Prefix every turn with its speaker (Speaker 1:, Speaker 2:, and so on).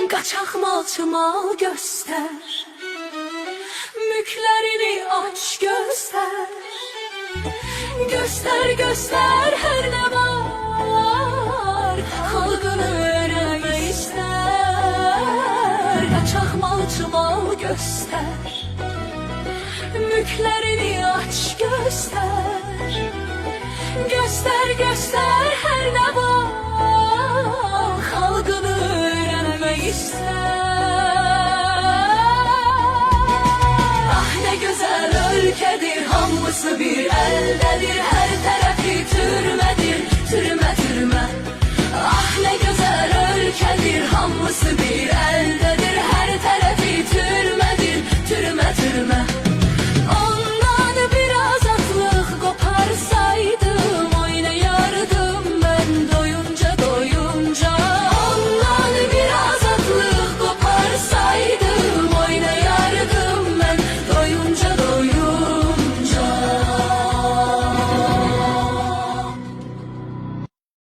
Speaker 1: Kaçak malçı mal göster, mülklerini aç göster. Göster göster her ne var, halkını öğrenmek ister. Kaçak malçı mal göster, mülklerini aç göster. Göster göster her ne var, halkını öğrenmek ister. Ah ne güzel ülkedir, hamısı bir eldedir, her tarafı türme.